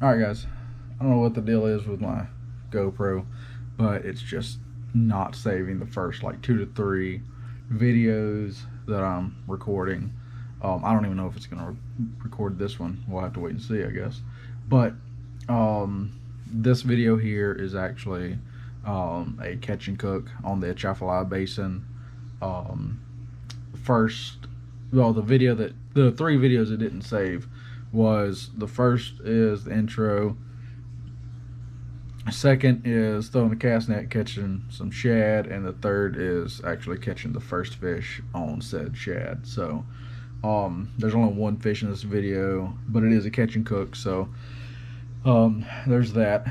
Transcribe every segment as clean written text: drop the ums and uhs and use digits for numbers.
Alright guys, I don't know what the deal is with my GoPro, but it's just not saving the first like 2 to 3 videos that I'm recording. I don't even know if it's gonna record this one. We'll have to wait and see, I guess. But this video here is actually a catch and cook on the Atchafalaya Basin. The 3 videos it didn't save was, the first is the intro, second is throwing the cast net, catching some shad, and the third is actually catching the first fish on said shad. So there's only one fish in this video, but it is a catch and cook, so there's that.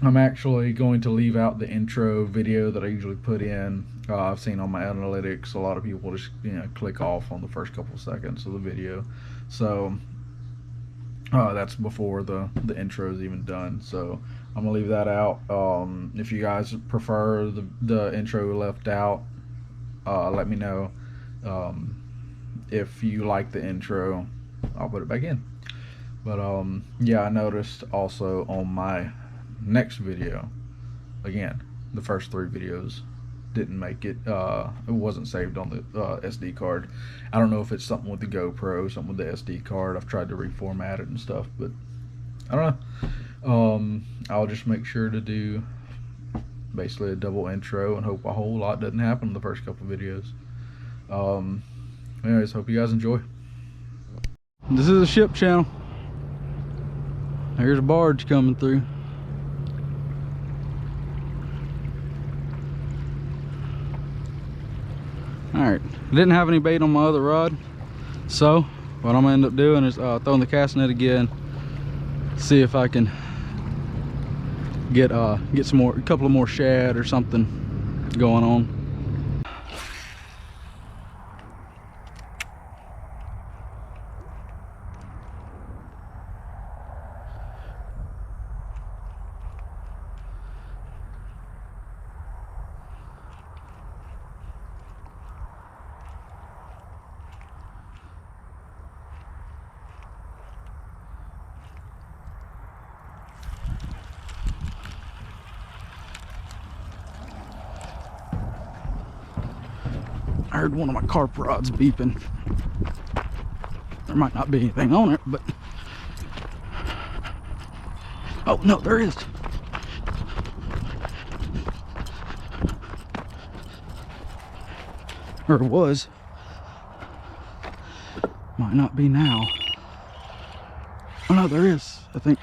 I'm actually going to leave out the intro video that I usually put in. I've seen on my analytics a lot of people just click off on the first couple of seconds of the video, so that's before the intro is even done. So I'm gonna leave that out. If you guys prefer the intro left out, let me know. If you like the intro, I'll put it back in. But yeah, I noticed also on my next video, again, the first 3 videos didn't make it. It wasn't saved on the SD card. I don't know if it's something with the GoPro, something with the SD card. I've tried to reformat it and stuff, but I don't know. I'll just make sure to do basically a double intro and hope a whole lot doesn't happen in the first couple videos. Anyways, hope you guys enjoy. This is a ship channel. Here's a barge coming through. Alright, didn't have any bait on my other rod, so what I'm gonna end up doing is throwing the cast net again, see if I can get some more, a couple of more shad or something going on. I heard one of my carp rods beeping. There might not be anything on it, but oh no, there is. Or it was. Might not be now. Oh no, there is, I think.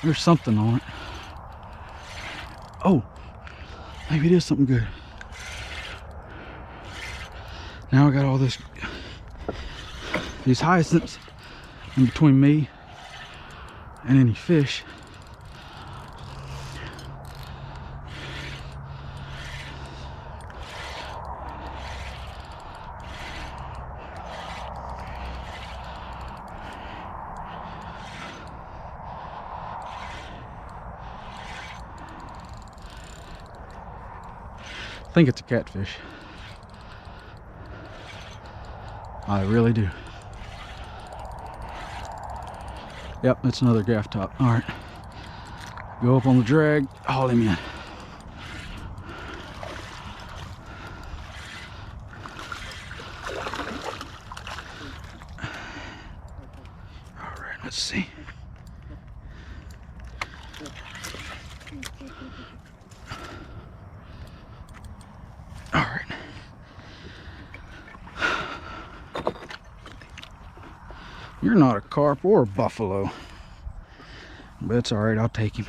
There's something on it. Oh, maybe it is something good. Now I got all these hyacinths in between me and any fish. I think it's a catfish. I really do. Yep, it's another gaff top. All right, go up on the drag, haul him in. All right, let's see. All right. You're not a carp or a buffalo, but it's all right, I'll take him.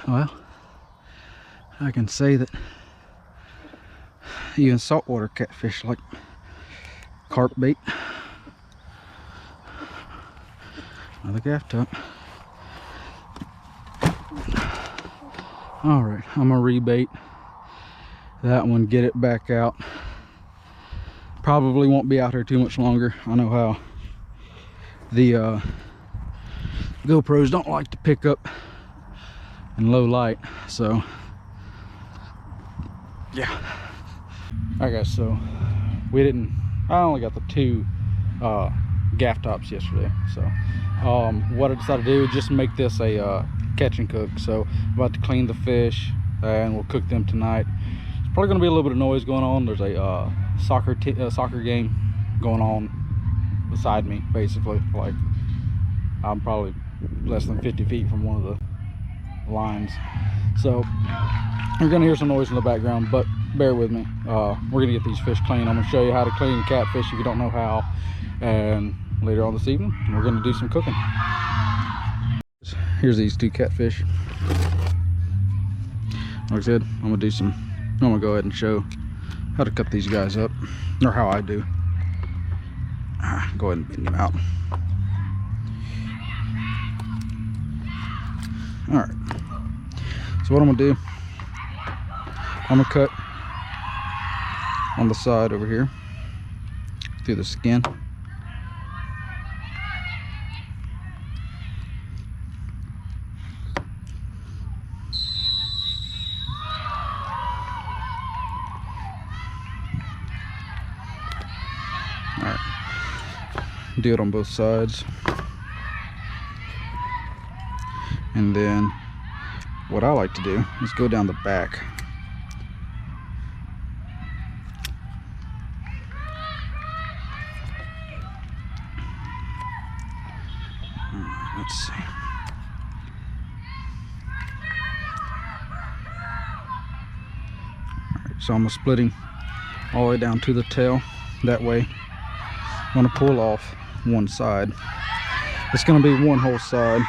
Well, I can say that even saltwater catfish like carp bait. Another gaff top. All right, I'm gonna rebait that one, get it back out. Probably won't be out here too much longer. I know how the GoPros don't like to pick up in low light, so yeah. All right guys, so I only got the 2 gaff tops yesterday, so what I decided to do is just make this a catch and cook. So I'm about to clean the fish and we'll cook them tonight. It's probably going to be a little bit of noise going on. There's a soccer game going on beside me, basically. Like, I'm probably less than 50 feet from one of the lines, so you're gonna hear some noise in the background, but bear with me. We're gonna get these fish clean. I'm gonna show you how to clean catfish if you don't know how, and later on this evening we're gonna do some cooking. Here's these 2 catfish. Like I said, I'm gonna go ahead and show how to cut these guys up, or how I do. Go ahead and bend them out. All right, so what I'm gonna do, I'm gonna cut on the side over here through the skin. All right, do it on both sides. And then what I like to do is go down the back. Let's see. Alright, so I'm splitting all the way down to the tail. That way, I'm going to pull off one side. It's going to be one whole side.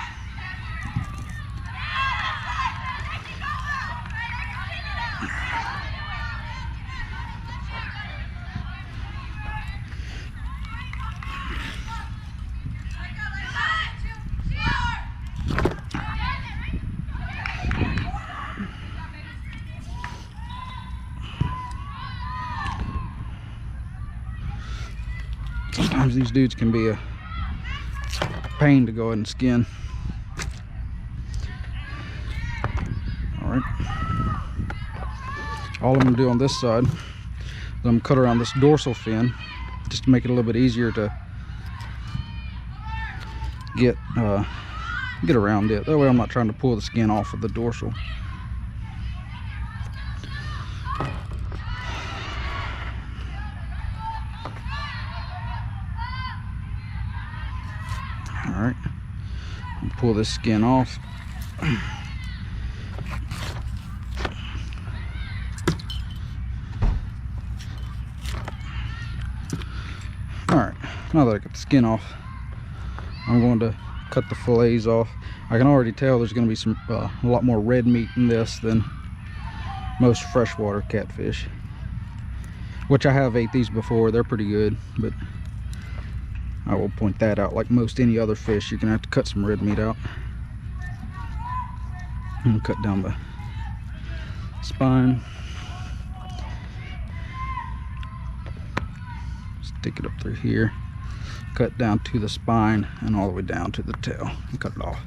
Sometimes these dudes can be a pain to go ahead and skin. All right. All I'm gonna do on this side is I'm gonna cut around this dorsal fin just to make it a little bit easier to get around it. That way I'm not trying to pull the skin off of the dorsal. All right, pull this skin off. All right, now that I got the skin off, I'm going to cut the fillets off. I can already tell there's going to be a lot more red meat in this than most freshwater catfish, which I have ate these before. They're pretty good, but I will point that out. Like most any other fish, you're gonna have to cut some red meat out. And cut down the spine. Stick it up through here. Cut down to the spine and all the way down to the tail and cut it off.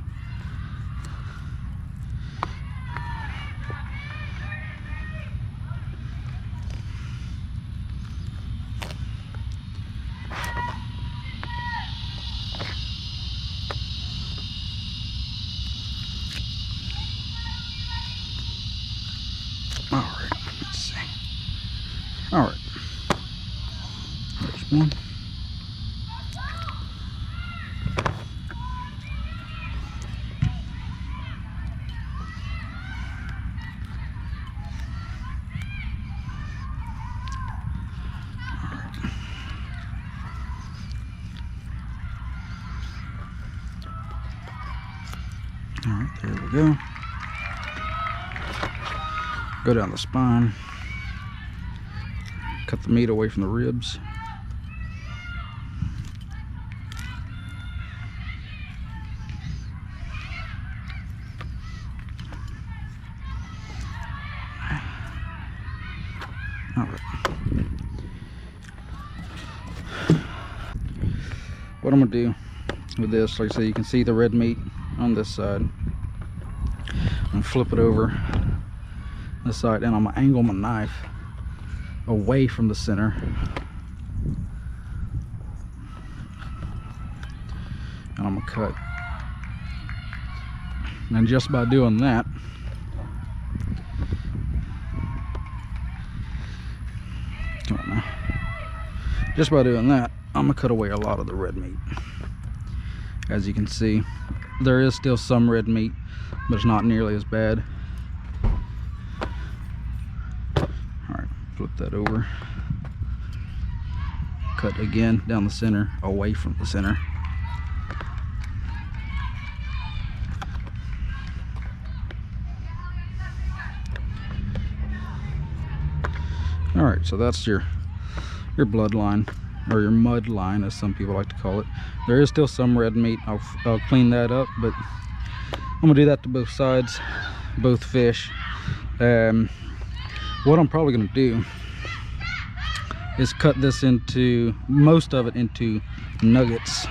All right, let's see. All right, there's one. All right, there we go. Go down the spine, cut the meat away from the ribs. All right. What I'm gonna do with this, like I said, you can see the red meat on this side. I'm gonna flip it over this side, and I'm gonna angle my knife away from the center. And I'm gonna cut. And just by doing that, come on now. Just by doing that, I'm gonna cut away a lot of the red meat. As you can see, there is still some red meat, but it's not nearly as bad. Alright, flip that over. Cut again down the center, away from the center. Alright, so that's your bloodline, or your mud line, as some people like to call it. There is still some red meat. I'll clean that up, but I'm gonna do that to both sides, both fish. What I'm probably gonna do is cut this into, most of it into nuggets,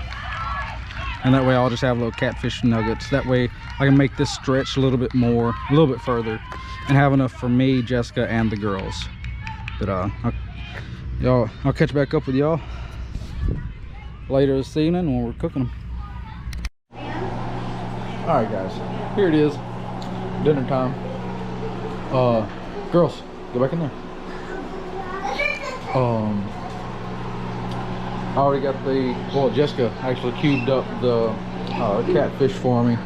and that way I'll just have little catfish nuggets. That way I can make this stretch a little bit more, a little bit further, and have enough for me, Jessica, and the girls. But I'll catch back up with y'all later this evening when we're cooking them. All right, guys, here it is, dinner time. Girls, go back in there. I already got Jessica actually cubed up the catfish for me.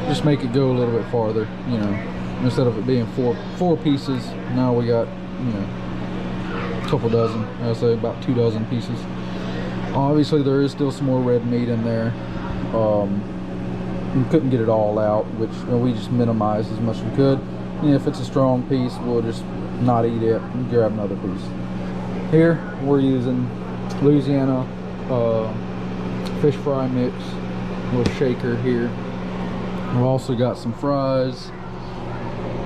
Just make it go a little bit farther, you know, instead of it being four pieces. Now we got, you know, a couple dozen. I'd say about 2 dozen pieces. Obviously there is still some more red meat in there. We couldn't get it all out, which we just minimized as much as we could. And if it's a strong piece, we'll just not eat it and grab another piece. Here we're using Louisiana fish fry mix, a little shaker here. We've also got some fries,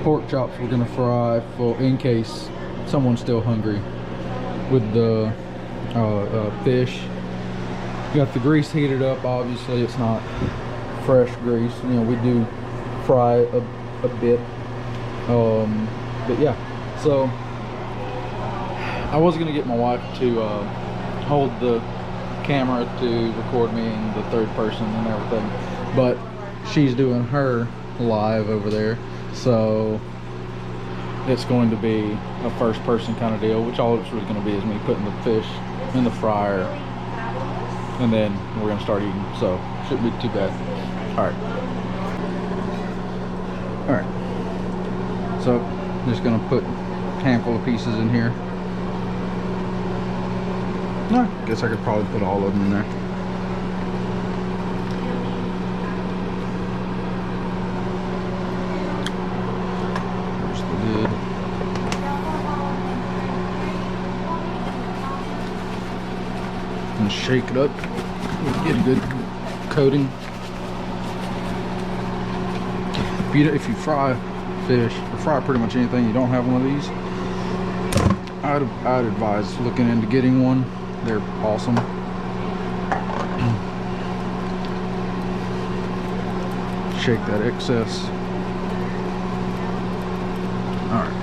pork chops we're gonna fry for in case someone's still hungry with the fish. We got the grease heated up. Obviously it's not fresh grease, you know, we do fry a bit, but yeah. So I was gonna get my wife to hold the camera to record me in the third person and everything, but she's doing her live over there, so it's going to be a first person kind of deal, which all it's really going to be is me putting the fish in the fryer, and then we're going to start eating, so shouldn't be too bad. All right, so just going to put a handful of pieces in here. No, I guess I could probably put all of them in there. There's the lid. And shake it up, get a good coating. If you fry fish, or fry pretty much anything, you don't have one of these, I'd advise looking into getting one. They're awesome. Shake that excess. All right.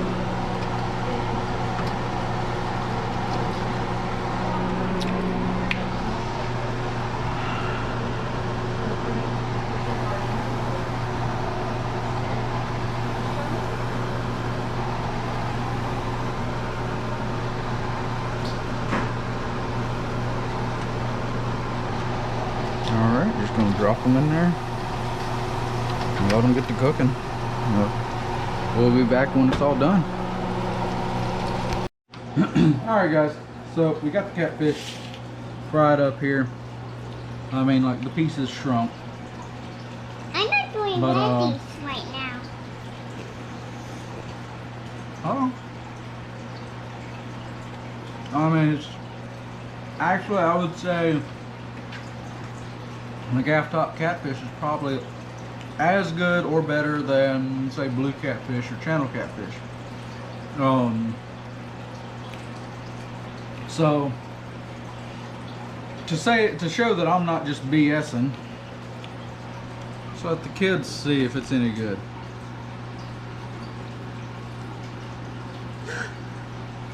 Just gonna drop them in there and let them get to cooking. We'll be back when it's all done. Alright guys, so we got the catfish fried up here. I mean, like, the pieces shrunk. I'm not doing veggies right now. Oh. I mean, it's actually, I would say the gaff top catfish is probably as good or better than, say, blue catfish or channel catfish. So to show that I'm not just BSing, So let the kids see if it's any good.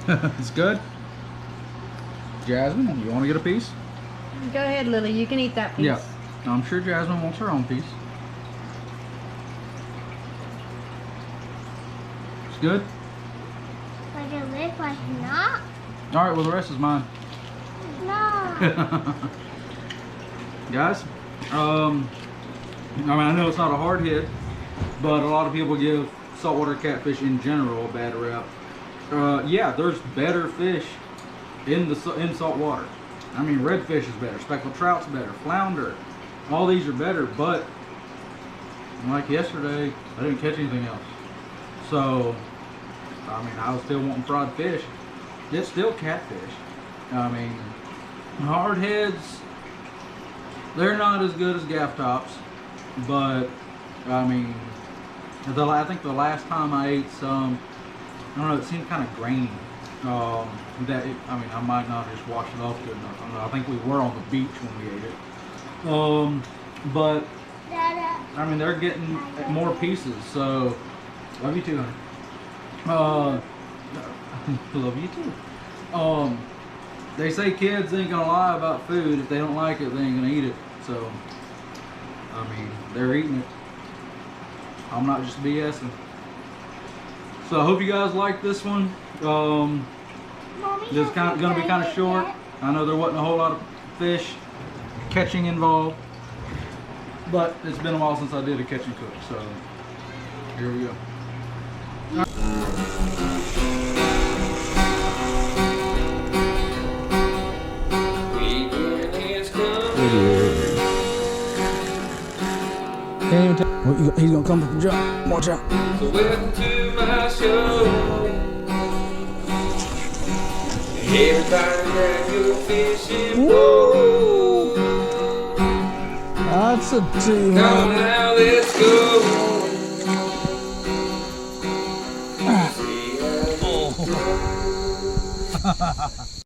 It's good? Jasmine, you want to get a piece? Go ahead, Lily. You can eat that piece. Yeah. I'm sure Jasmine wants her own piece. It's good? But it looks like not. Alright, well the rest is mine. No. Guys, I mean, I know it's not a hard hit, but a lot of people give saltwater catfish in general a bad rep. Yeah, there's better fish in salt water. I mean, redfish is better, speckled trout's better, flounder, all these are better, but like yesterday, I didn't catch anything else. So, I mean, I was still wanting fried fish. It's still catfish. I mean, hardheads, they're not as good as gaff tops, but I mean, I think the last time I ate some, I don't know, it seemed kind of grainy. I mean, I might not just wash it off good enough. I don't know, I think we were on the beach when we ate it. But I mean, they're getting more pieces, so love you too, honey. Love you too. They say kids ain't gonna lie about food. If they don't like it, they ain't gonna eat it. So, I mean, they're eating it. I'm not just BSing. So I hope you guys like this one. This is gonna be kind of short. I know there wasn't a whole lot of fish catching involved, but it's been a while since I did a catch and cook. So here we go. Can't even tell. Well, he's gonna come from the jump. Watch out. So welcome to my show. Everybody grab your fishing pole. That's a two. Come on now, let's go.